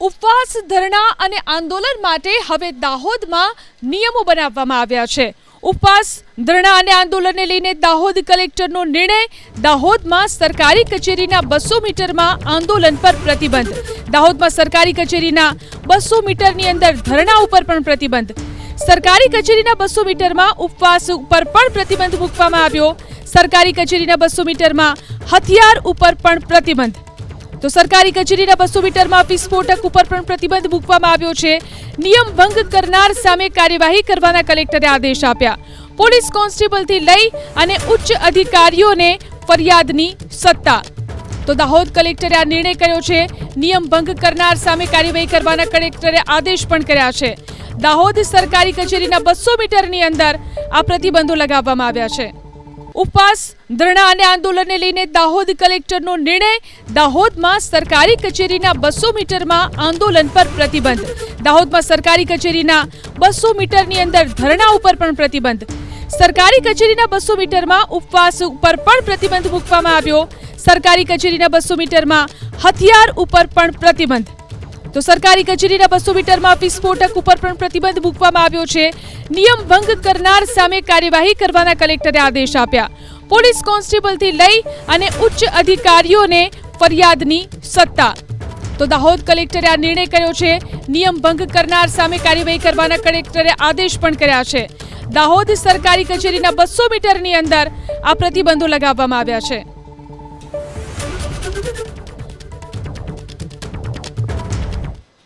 ઉપવાસ ધરણા અને આંદોલન માટે હવે દાહોદમાં નિયમો બનાવવામાં આવ્યા છે। ઉપવાસ ધરણા અને આંદોલનને લઈને દાહોદ કલેક્ટરનો નિર્ણય। દાહોદમાં સરકારી કચેરીના 200 મીટરમાં આંદોલન પર પ્રતિબંધ। દાહોદમાં સરકારી કચેરીના 200 મીટરની અંદર ધરણા ઉપર પણ પ્રતિબંધ। સરકારી કચેરીના 200 મીટરમાં ઉપવાસ ઉપર પણ પ્રતિબંધ મૂકવામાં આવ્યો। સરકારી કચેરીના 200 મીટરમાં હથિયાર ઉપર પણ પ્રતિબંધ। તો સરકારી કચેરીના 200 મીટરમાં વિસ્ફોટક ઉપર પણ પ્રતિબંધ મૂકવામાં આવ્યો છે। નિયમ ભંગ કરનાર સામે કાર્યવાહી કરવાના કલેક્ટરે આદેશ આપ્યા। પોલીસ કોન્સ્ટેબલથી લઈ અને ઉચ્ચ અધિકારીઓને ફરિયાદની સત્તા। તો દાહોદ કલેક્ટરે આ નિર્ણય કર્યો છે। નિયમ ભંગ કરનાર સામે કાર્યવાહી કરવાના કલેક્ટરે આદેશ પણ કર્યા છે। દાહોદ સરકારી કચેરીના 200 મીટરની અંદર આ પ્રતિબંધો લગાવવામાં આવ્યા છે। ઉપવાસ ધરણા અને આંદોલનને લઈને દાહોદ કલેક્ટરનો નિર્ણય। દાહોદમાં સરકારી કચેરીના 200 મીટરમાં આંદોલન પર પ્રતિબંધ। દાહોદમાં સરકારી કચેરીના 200 મીટરની અંદર ધરણા ઉપર પણ પ્રતિબંધ। સરકારી કચેરીના 200 મીટરમાં ઉપવાસ ઉપર પણ પ્રતિબંધ મૂકવામાં આવ્યો। સરકારી કચેરીના 200 મીટરમાં હથિયાર ઉપર પણ પ્રતિબંધ। તો સરકારી કચેરીના 200 મીટરમાં વિસ્ફોટક ઉપર પણ પ્રતિબંધ મૂકવામાં આવ્યો છે। નિયમ ભંગ કરનાર સામે કાર્યવાહી કરવાના કલેક્ટરે આદેશ આપ્યા। પોલીસ કોન્સ્ટેબલથી લઈ અને ઉચ્ચ અધિકારીઓને ફરિયાદની સત્તા। તો દાહોદ કલેક્ટરે આ નિર્ણય કર્યો છે। નિયમ ભંગ કરનાર સામે કાર્યવાહી કરવાના કલેક્ટરે આદેશ પણ કર્યા છે। દાહોદ સરકારી કચેરીના 200 મીટરની અંદર આ પ્રતિબંધો લગાવવામાં આવ્યા છે।